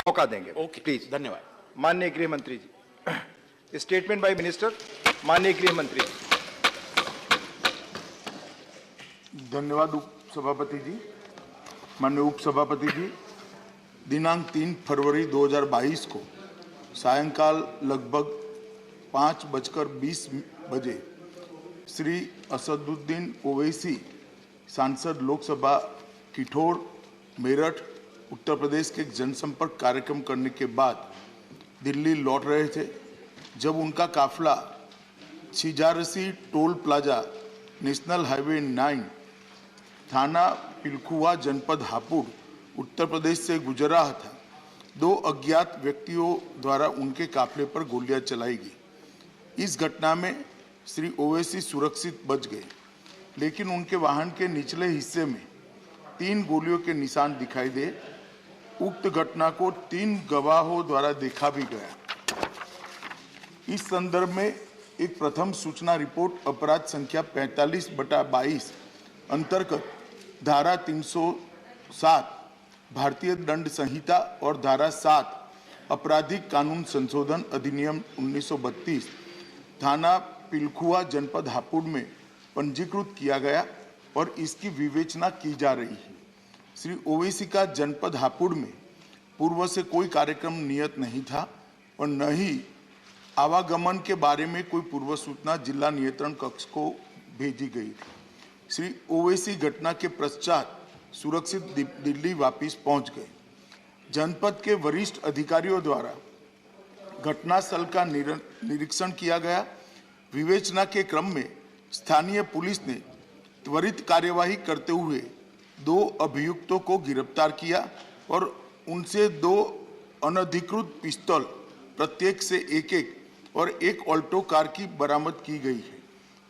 मौका देंगे। Okay, please. धन्यवाद। माननीय गृह मंत्री जी, स्टेटमेंट बाय मिनिस्टर। माननीय गृह मंत्री जी। धन्यवाद उप सभापति जी। माननीय उप सभापति जी, दिनांक 3 फरवरी 2022 को सायंकाल लगभग 5:20 बजे श्री असदुद्दीन ओवैसी सांसद लोकसभा किठौर मेरठ उत्तर प्रदेश के जनसंपर्क कार्यक्रम करने के बाद दिल्ली लौट रहे थे। जब उनका काफिला Chhijarsi toll plaza national highway 9 थाना पिलखुआ जनपद हापुड़ उत्तर प्रदेश से गुजर रहा था, 2 अज्ञात व्यक्तियों द्वारा उनके काफिले पर गोलियां चलाई गई। इस घटना में श्री ओवैसी सुरक्षित बच गए, लेकिन उनके वाहन के निचले हिस्से में 3 गोलियों के निशान दिखाई दे। उक्त घटना को 3 गवाहों द्वारा देखा भी गया। इस संदर्भ में एक प्रथम सूचना रिपोर्ट अपराध संख्या 45/22 अंतर्गत धारा 307 भारतीय दंड संहिता और धारा 7 आपराधिक कानून संशोधन अधिनियम 1932 थाना पिलखुआ जनपद हापुड़ में पंजीकृत किया गया और इसकी विवेचना की जा रही है। श्री ओवैसी का जनपद हापुड़ में पूर्व से कोई कार्यक्रम नियत नहीं था और न ही आवागमन के बारे में कोई पूर्व सूचना जिला नियंत्रण कक्ष को भेजी गई थी। श्री ओवैसी घटना के पश्चात सुरक्षित दिल्ली वापस पहुंच गए। जनपद के वरिष्ठ अधिकारियों द्वारा घटनास्थल का निरीक्षण किया गया। विवेचना के क्रम में स्थानीय पुलिस ने त्वरित कार्यवाही करते हुए 2 अभियुक्तों को गिरफ्तार किया और उनसे 2 अनधिकृत पिस्तौल प्रत्येक से 1-1 और 1 ऑल्टो कार की बरामद की गई है।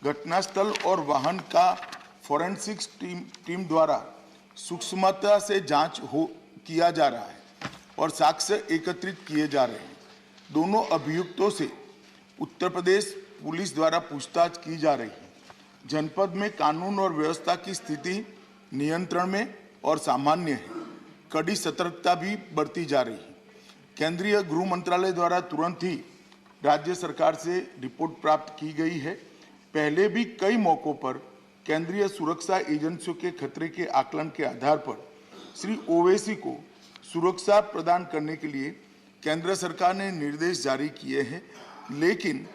घटनास्थल और वाहन का फोरेंसिक्स टीम द्वारा सूक्ष्मता से जांच किया जा रहा है और साक्ष्य एकत्रित किए जा रहे हैं। दोनों अभियुक्तों से उत्तर प्रदेश पुलिस द्वारा पूछताछ की जा रही है। जनपद में कानून और व्यवस्था की स्थिति नियंत्रण में और सामान्य है। कड़ी सतर्कता भी बरती जा रही है। केंद्रीय गृह मंत्रालय द्वारा तुरंत ही राज्य सरकार से रिपोर्ट प्राप्त की गई है। पहले भी कई मौकों पर केंद्रीय सुरक्षा एजेंसियों के खतरे के आकलन के आधार पर श्री ओवैसी को सुरक्षा प्रदान करने के लिए केंद्र सरकार ने निर्देश जारी किए हैं, लेकिन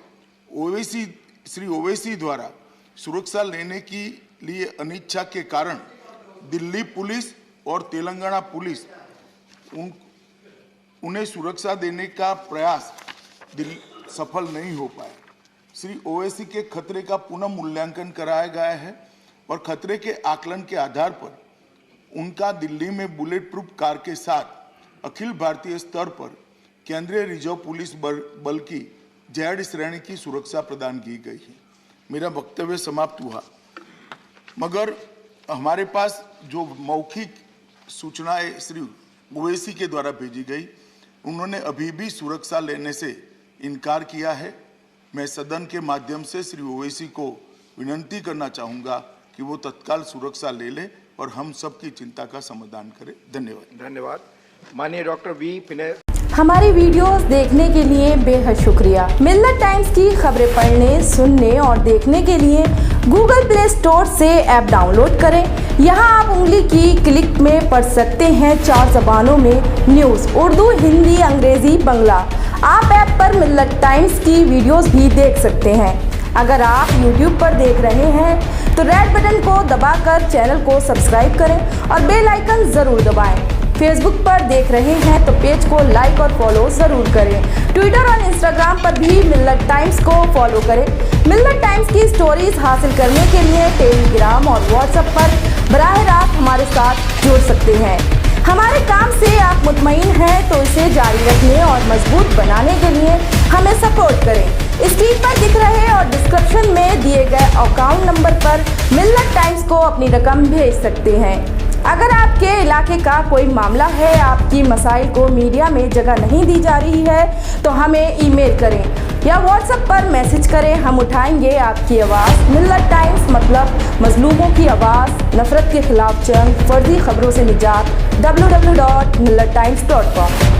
श्री ओवैसी द्वारा सुरक्षा लेने के लिए अनिच्छा के कारण दिल्ली पुलिस और तेलंगाना पुलिस उन्हें सुरक्षा देने का प्रयास सफल नहीं हो पाया। श्री ओवैसी के खतरे का पुनः मूल्यांकन कराया गया है और खतरे के आकलन के आधार पर उनका दिल्ली में बुलेट प्रूफ कार के साथ अखिल भारतीय स्तर पर केंद्रीय रिजर्व पुलिस बल की जेड श्रेणी की सुरक्षा प्रदान की गई है। मेरा वक्तव्य समाप्त हुआ, मगर हमारे पास जो मौखिक सूचनाएं श्री ओवैसी के द्वारा भेजी गई, उन्होंने अभी भी सुरक्षा लेने से इनकार किया है। मैं सदन के माध्यम से श्री ओवैसी को विनती करना चाहूँगा कि वो तत्काल सुरक्षा ले ले और हम सबकी चिंता का समाधान करें। धन्यवाद। धन्यवाद। माननीय डॉक्टर वी विनय। हमारी वीडियोस देखने के लिए बेहद शुक्रिया। मिल्लत टाइम्स की खबरें पढ़ने, सुनने और देखने के लिए गूगल प्ले स्टोर से ऐप डाउनलोड करें। यहां आप उंगली की क्लिक में पढ़ सकते हैं 4 ज़बानों में न्यूज़, उर्दू, हिंदी, अंग्रेजी, बांग्ला। आप ऐप पर मिल्लत टाइम्स की वीडियोस भी देख सकते हैं। अगर आप YouTube पर देख रहे हैं तो रेड बटन को दबाकर चैनल को सब्सक्राइब करें और बेल आइकन ज़रूर दबाएं। फेसबुक पर देख रहे हैं तो पेज को लाइक और फॉलो ज़रूर करें। ट्विटर और इंस्टाग्राम पर भी मिल्लत टाइम्स को फॉलो करें। मिल्लत टाइम्स की स्टोरीज हासिल करने के लिए टेलीग्राम और व्हाट्सएप पर बराह रास्त हमारे साथ जुड़ सकते हैं। हमारे काम से आप मुतमईन हैं तो इसे जारी रखने और मजबूत बनाने के लिए हमें सपोर्ट करें। स्क्रीन पर दिख रहे और डिस्क्रिप्शन में दिए गए अकाउंट नंबर पर मिल्लत टाइम्स को अपनी रकम भेज सकते हैं। अगर आपके इलाके का कोई मामला है, आपकी मसाइल को मीडिया में जगह नहीं दी जा रही है, तो हमें ईमेल करें या व्हाट्सएप पर मैसेज करें। हम उठाएंगे आपकी आवाज़। मिल्लत टाइम्स मतलब मजलूमों की आवाज़, नफरत के खिलाफ जंग, फर्जी खबरों से निजात। www.millattimes.com